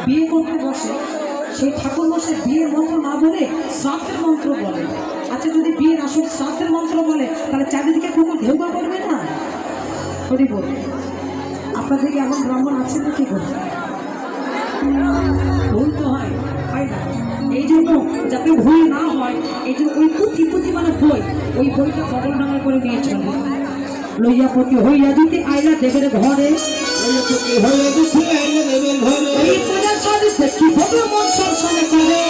বিয়ে করতে বসে সেই ঠাকুর মশাই বিয়ের মন্ত্র না বলে শ্রাদ্ধের মন্ত্র বলে। আচ্ছা, যদি বিয়ের আসল শ্রাদ্ধের মন্ত্র বলে তাহলে চারিদিকে কুকুর ঢেউ করবে না? হরি বল। আপনাদের কি এমন ব্রাহ্মণ আছে না? কি করবে? ভুল তো হয় না। এই জন্য যাতে ভুল না হয় এই জন্য ওই পুঁথি মানে বই, ওই বইটা বদল নামা করে নিয়ে চলবে। লইয়া পতি হইয়া দিতে আইলা দেবের ঘরে, এই পূজার সাথে দেখি ভদ্র মন সরসনে করে,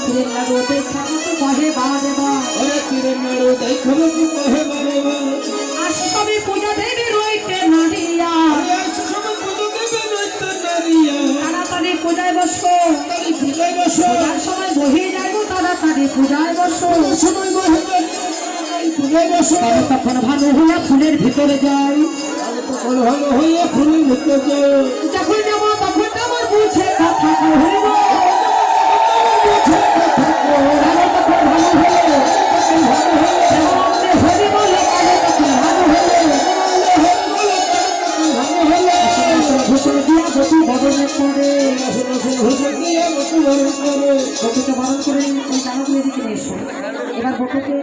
তীরের লাগো দেখা মতো কহে বাদেবা, আসি সবে পূজা দেবী রইতে নারিয়া, তাড়াতাড়ি পূজায় বসো, পূজার সময় বহে যাইব, তাড়াতাড়ি পূজায় বসো, তখন ভালো হইয়া ফুলের ভিতরে যাই, যখন যাবো তখন আমার বুঝে কথা হইব, এবার বটুকে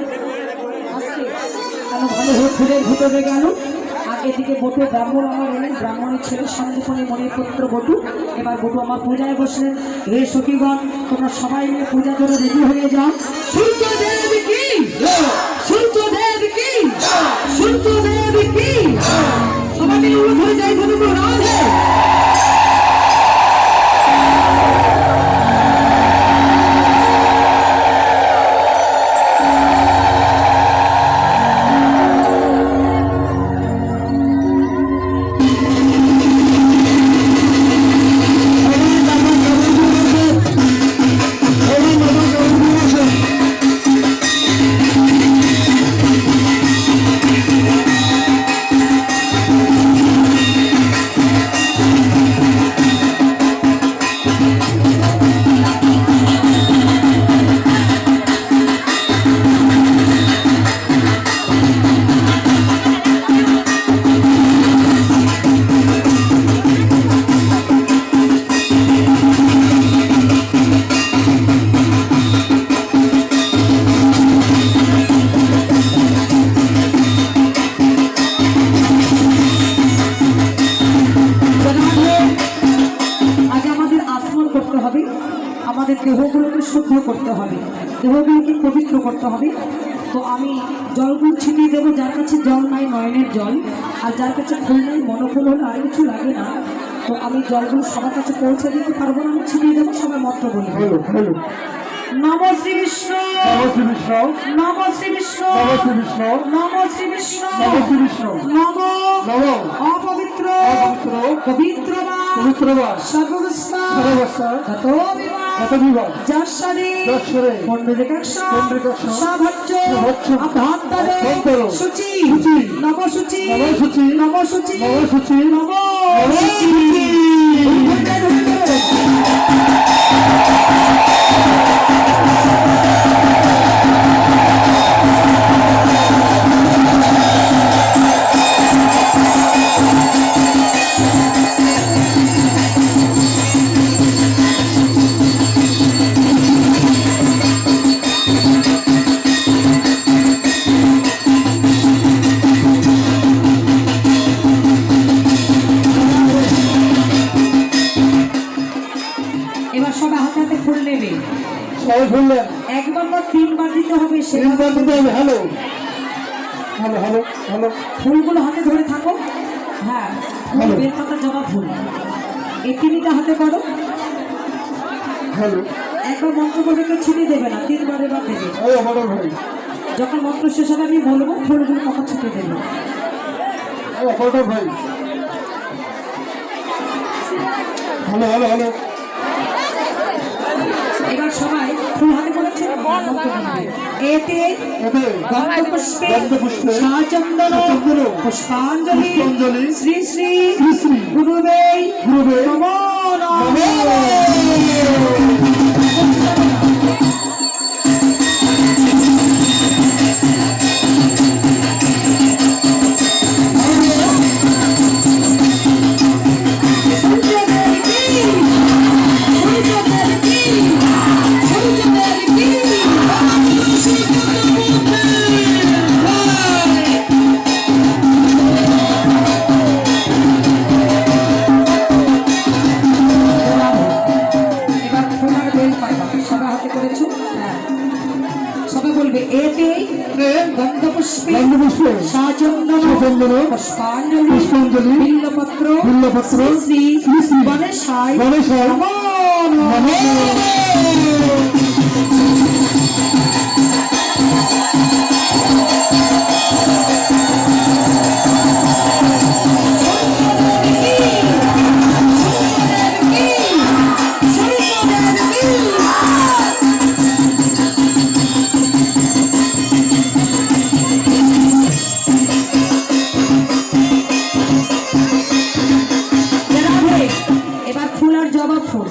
ভালো হয়ে ফুলের ভিতরে গেল। আর এদিকে বটু ব্রাহ্মণ আমার এলেন, ব্রাহ্মণের ছেলে সন্দীপনী মণির পুত্র বটু। এবার বটু আমার পূজায় বসলেন। হে সখীগণ, তোমরা সবাই মিলে পূজা করে রেডি হয়ে যাও। সূর্যদেব কি, সূর্যদেব কি, সূর্যদেব কি, সবাই মিলে উলু হয়ে যাই ধরে রাধে। আমাদের দেহগুলোকে শুদ্ধ করতে হবে, দেহগুলোকে পবিত্র করতে হবে। তো আমি জলগুলো ছিটিয়ে দেবো। যার কাছে জল নাই নয়নের জল, আর যার কাছে ফুল নাই মনোফুল হলে আর কিছু লাগে না। তো আমি জলগুলো সবার কাছে পৌঁছে দিতে পারবো না, আমি ছিটিয়ে দেবো। সবাই মন্ত্র বলি। নম শ্রী বিষ্ণু, নম শ্রী বিষ্ণু, নম শ্রী বিষ্ণু, নম অপবিত্র পবিত্র সর্ববস্থা যশ্বরে পণ্ডরিকাক্ষ সাভজ্য অভ্যন্তরে শুচি নবশুচি নবশুচি নবশুচি। এবার সবাই হাতে হাতে ফুল নেবে। একবার বা তিনবার দিতে হবে। হ্যালো হ্যালো হ্যালো হ্যালো, ফুলগুলো হাতে ধরে থাকো। হ্যাঁ, বেলপাতা জবা ফুল এই তিনটা হাতে করো। একবার মন্ত্র বলে কেউ ছিটিয়ে দেবে না, তিনবার এবার দেবে। যখন মন্ত্র শেষ হবে আমি বলবো, ফুলগুলো তখন ছিটিয়ে দেবে। এবার সবাই ফুল হাতে করেছে। এতে গন্ধপুষ্পে সাচন্দন পুষ্পাঞ্জলি শ্রী শ্রী গুরুবে নমো নমঃ। গন্ধপুষ্পে গন্ধপুষ্পে সাচন্দন সাচন্দন পুষ্পাঞ্জলি পুষ্পাঞ্জলি বিল্লপত্র বিল্লপত্র শ্রী শ্রী শ্রী গণেশায় গণেশায় নমো নমঃ। এবার ফুল আর জবা ফুল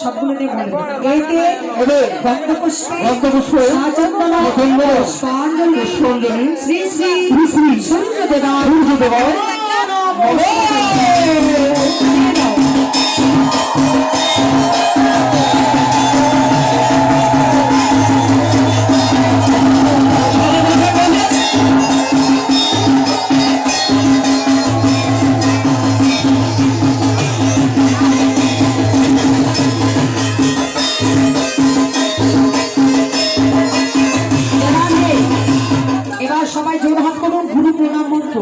সবগুলোতে বলবো এতে গন্ধপুষ্পে গন্ধপুষ্পে সাচন্দন সাচন্দন পুষ্পাঞ্জলি পুষ্পাঞ্জলি শ্রী শ্রী শ্রী শ্রী সূর্যদেবা সূর্যদেবা এবার সবাই জোড়হাত করুন গুরু প্রণাম মন্ত্র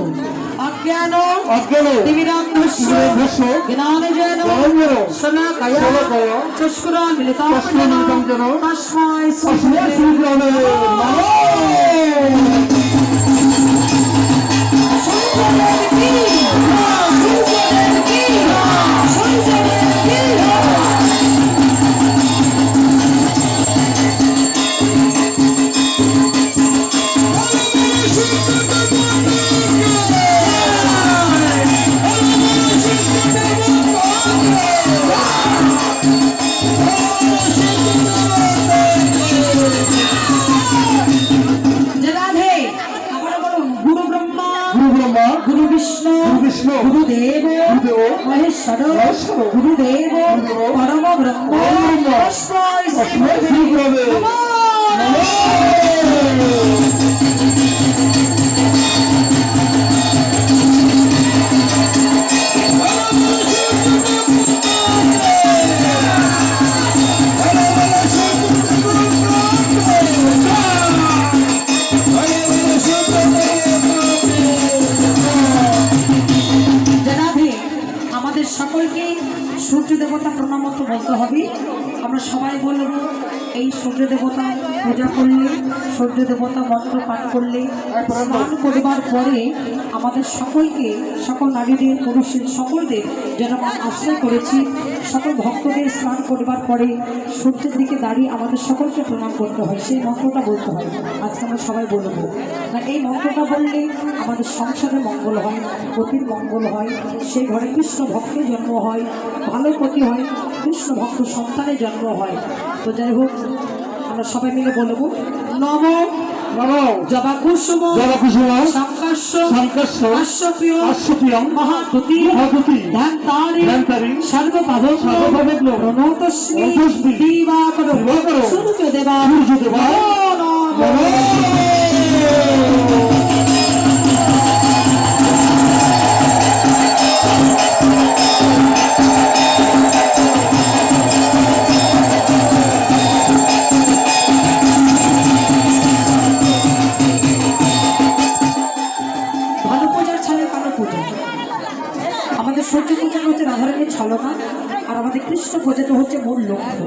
অজ্ঞান অজ্ঞান দিবিরান্ধস্য দিবিরান্ধস্য জ্ঞানজেন জ্ঞানজেন শলাকয়া শলাকয়া চক্ষুরান মিলিতাং চক্ষুরান যেন যেন তস্मै তস্मै শ্রীগুরবে নমঃ। সূর্যদেব কি সূর্যদেব কি সূর্যদেব কি রাধে আবার বলুন গুরু ব্রহ্মা গুরু ব্রহ্মা গুরু বিষ্ণু গুরু বিষ্ণু গুরুদেব গুরুদেব মহেশ্বর মহেশ্বর গুরুদেব গুরুদেব পরম ব্রহ্ম পরম ব্রহ্ম তস্मै তস্मै শ্রীগুরবে নমঃ। নমঃ। রাধে আমাদের সকলকে সূর্য দেবতা প্রণাম মন্ত্র বলতে হবে। আমরা সবাই বলব এই সূর্য দেবতা পূজা করলে সূর্য দেবতা মন্ত্র পাঠ করলে স্নান করবার পরে আমাদের সকলকে সকল নারীদের পুরুষের সকলদের যেন আমরা আশ্রয় করেছি সকল ভক্তদের স্নান করবার পরে সূর্যের দিকে দাঁড়িয়ে আমাদের সকলকে প্রণাম করতে হয় সেই মন্ত্রটা বলতে হয়। আজকে আমরা সবাই বলবো না এই মন্ত্রটা বললে আমাদের সংসারে মঙ্গল হয় পতির মঙ্গল হয় সেই ঘরে কৃষ্ণ ভক্তের জন্ম হয় ভালো পতি হয় কৃষ্ণ ভক্ত সন্তানের জন্ম হয়। তো যাই হোক আমরা সবাই মিলে বলবো নম নমঃ। জবা কুসুম জবাকুসুম শঙ্কাশ্য শঙ্কাশ্য আশ্বপ্রিয় আশ্বপ্রিয়ং মহাতুতি মহাতুতি ধ্যানতারি ধ্যানতারি সর্বপাদক সর্বপাদক প্রণতস্মি প্রণতস্মি দিবাকর দিবাকর সূর্যদেবা সূর্যদেবা ভালো পূজার ছাড়ে কালো পূজা আমাদের সূর্য পূজা হচ্ছে রাধারানীর ছলনা আর আমাদের কৃষ্ণ পূজাটা হচ্ছে মূল লক্ষ্য।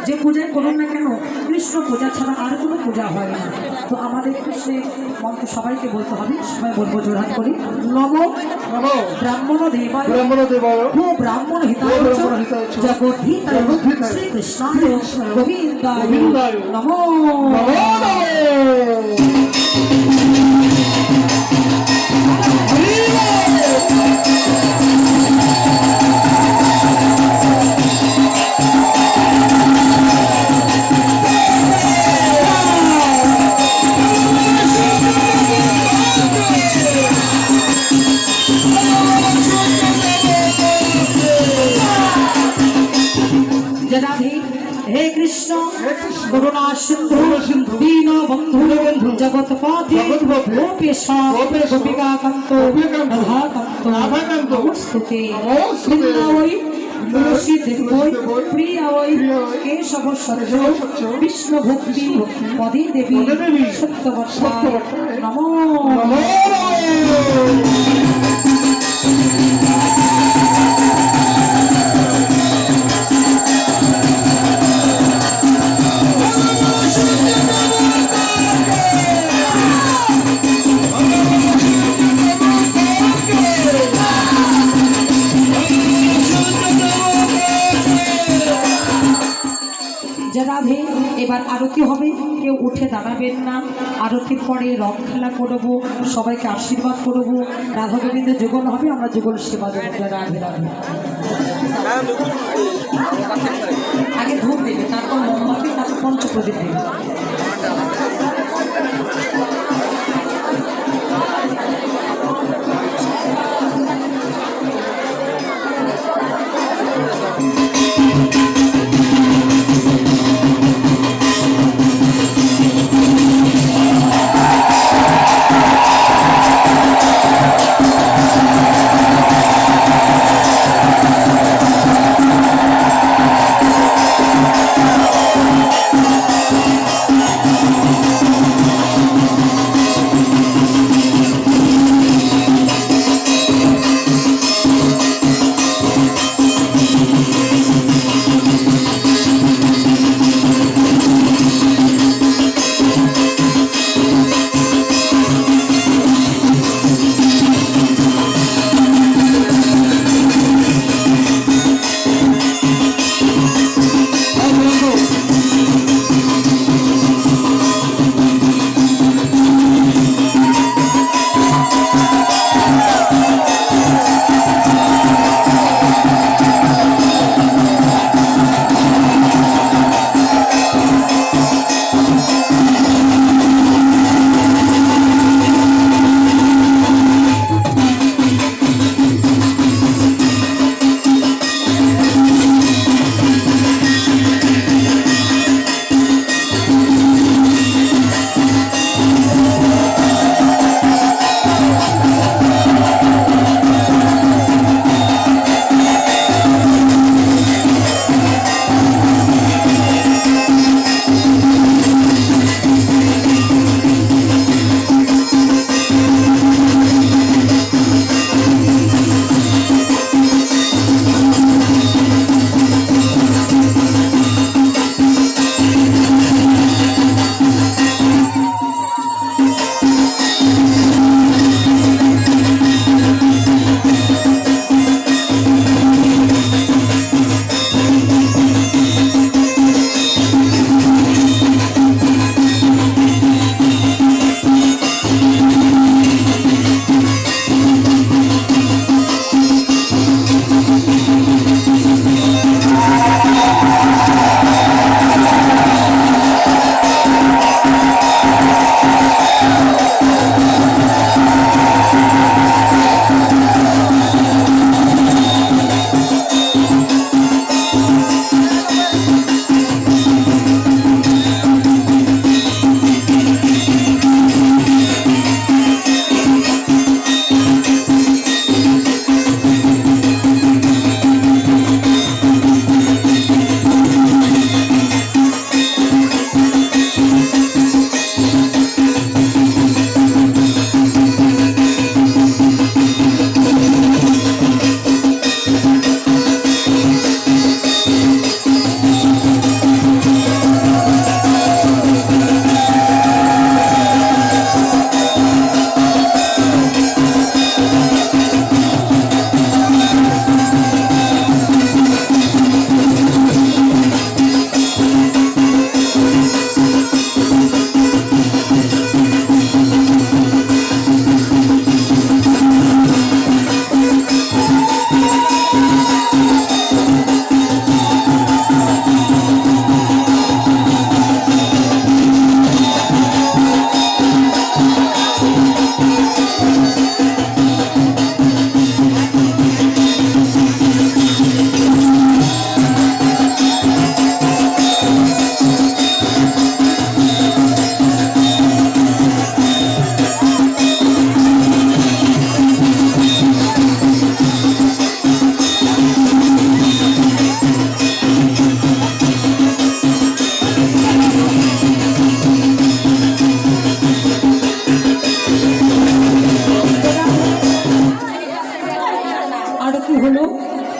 যে পূজায় করুন না কেন কৃষ্ণ পূজা ছাড়া আর কোনো পূজা হয় না। তো আমাদের কৃষ্ণের মন্ত্র সবাইকে বলতে হবে সবাই বলবো জোড়হাত করি নম নমঃ। ব্রাহ্মণ দেবায় ব্রহ্মণ দেবায় ভূ ব্রাহ্মণ হিতায় ভূ ব্রাহ্মণ হিতায় চ জগদ্ধিতায় জগদ্ধিতায় শ্রীকৃষ্ণায় শ্রীকৃষ্ণায় গোবিন্দায় গোবিন্দায় নমো রাধে হে কৃষ্ণ করুণা সিন্ধু দীন বন্ধু জগৎপথে গোপেশ গোপিকাকান্ত রাধাকান্ত নমস্তুতে বৃন্দাবৈ তুলসী দেবৈ প্রিয় ওই কেশব সহ্য বিষ্ণু ভক্তি পদে দেবী সত্যবর্ষায় নমো নমো যে রাধে এবার আরতি হবে, কেউ উঠে দাঁড়াবেন না। আরতির পরে রং খেলা করবো, সবাইকে আশীর্বাদ করবো, রাধা গোবিন্দের যুগল হবে, আমরা যুগল সেবা দেবো। রাধে রাধে। আগে ধূপ দেবে, তারপর মোমবাতি, তারপর পঞ্চপ্রদীপ দেবে।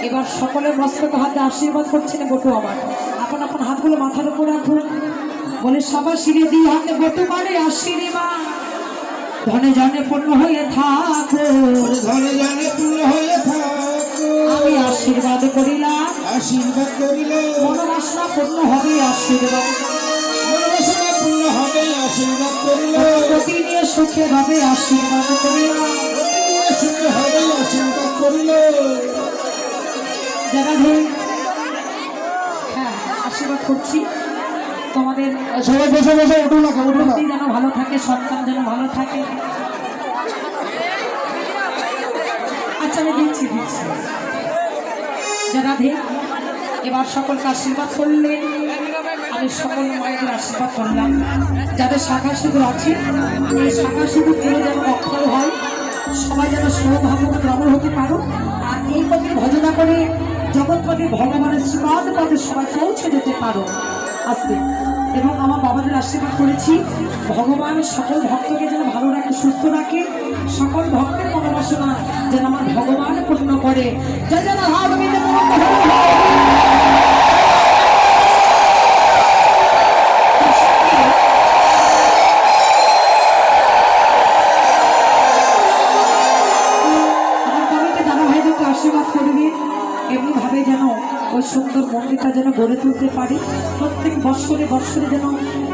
এবার সকলের মস্তক হাতে আশীর্বাদ করছেন বটু আমার। আপন আপন হাতগুলো মাথার উপর রাখুন, বলে সবার শিরে দিয়ে হাতে বটু মারে আশীর্বাদ। ধনে জনে পূর্ণ হয়ে থাক, ধনে জানে পূর্ণ হয়ে থাক, আমি আশীর্বাদ করিলাম, আশীর্বাদ করিলে মনোবাসনা পূর্ণ হবে আশীর্বাদ, মনোবাসনা পূর্ণ হবে আশীর্বাদ করিলে, প্রতি নিয়ে সুখে ভাবে আশীর্বাদ করিলাম। প্রতিদিনে সুখে হবে আশীর্বাদ করিলে। যারা ধরে হ্যাঁ আশীর্বাদ করছি তোমাদের সবাই বসে বসে উঠো না, উঠো না। প্রতি যেন ভালো থাকে, সন্তান যেন ভালো থাকে। আচ্ছা আমি দিচ্ছি যারা ধীর এবার সকলকে আশীর্বাদ করলেন। আমি সকল মায়েদের আশীর্বাদ করলাম। যাদের শাখা সিঁদুর আছে এই শাখা সিঁদুর দিলে যেন অক্ষর হয়, সবাই যেন সৌভাগ্য প্রবল হতে পারো। আর এই পথে ভজনা করে জগৎপতি ভগবানের শ্রীপাদ পদে সবাই পৌঁছে যেতে পারো আজকে। এবং আমার বাবাদের আশীর্বাদ করেছি, ভগবান সকল ভক্তকে যেন ভালো রাখে, সুস্থ রাখে, সকল ভক্তের মনোবাসনা যেন আমার ভগবান পূর্ণ করে। জয় জয় রাধা গোবিন্দ। আশীর্বাদ করবে এমনিভাবে যেন ওই সুন্দর মন্দিরটা যেন গড়ে তুলতে পারি। প্রত্যেক বৎসরে যেন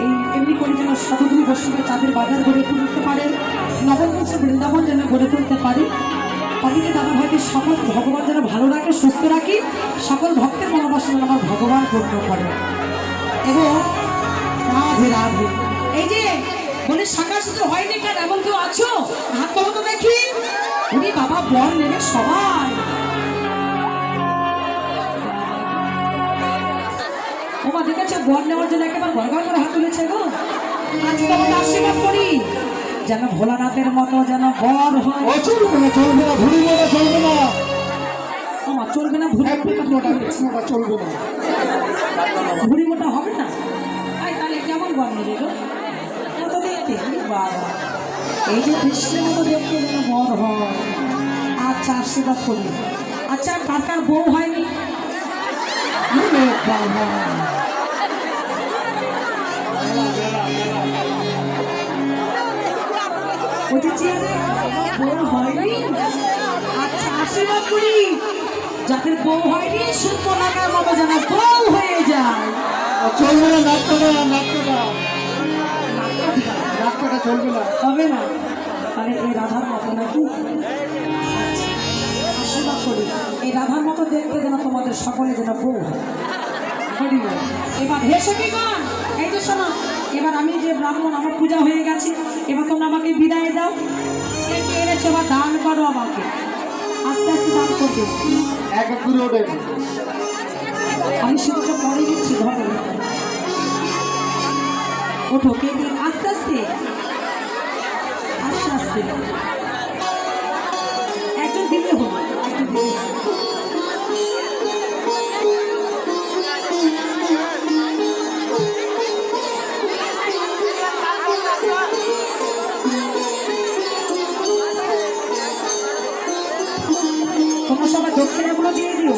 এই এমনি করে যেন শতগুলি বৎসরে চাঁদের বাজার গড়ে তুলতে পারে, নবমংশ বৃন্দাবন যেন গড়ে তুলতে পারি। তাদেরকে দাদা ভাইকে সকল ভগবান যেন ভালো রাখে, সুস্থ রাখি, সকল ভক্তের মনোবাসনা আমার ভগবান পূর্ণ করে। এবং রাধে রাধে। এই যে বলে শাখা শুধু হয়নি কেন, এমন কেউ আছো হাত তোলো তো দেখি। উনি বাবা বর নেবে সবাই। ওমা দেখেছে বর নেওয়ার জন্য একেবারে গড়গড় করে হাত তুলেছে গো। আজকে আমাকে আশীর্বাদ করি যেন ভোলানাথের মতো যেন বর হয়। ও চলবে না, চলবে না, ভুলি না, চলবে না। ওমা চলবে না, ভুড়ি মোটা চলবে না, ভুড়ি মোটা হবে না। আই তাহলে কেমন বর নেবে গো? কত দেখতে বাবা, এই যে কৃষ্ণের মতো দেখতে যেন বর হয়। আচ্ছা আশীর্বাদ করি। আচ্ছা কার কার বউ হয়নি? বাবা বউ হয়নি? আচ্ছা আশীর্বাদ করি যাদের বউ হয়নি সুন্দর মতো যেন বউ হয়ে যায়। চলবে না, নাটকটা চলবে না, হবে না। তাহলে এই রাধার মতো নাকি? আচ্ছা আশীর্বাদ করি এই রাধার মতো দেখতে যেন তোমাদের সকলে যেন বউ হয়। এবার হেসে কি গান এই যে শোনো, এবার আমি যে ব্রাহ্মণ আমার পূজা হয়ে গেছে, এবার তোমরা আমাকে বিদায় দাও। কে কে এনেছো এবার দান করো আমাকে, আস্তে আস্তে দান করবে। এক ঘুরে ওঠে। আমি সেটা পরে দিচ্ছি, ধরো ওঠো কে কে, আস্তে আস্তে আস্তে আস্তে একজন দিলে হলো, একজন দিলে। তোমরা সবাই দক্ষিণাগুলো দিয়ে দিও।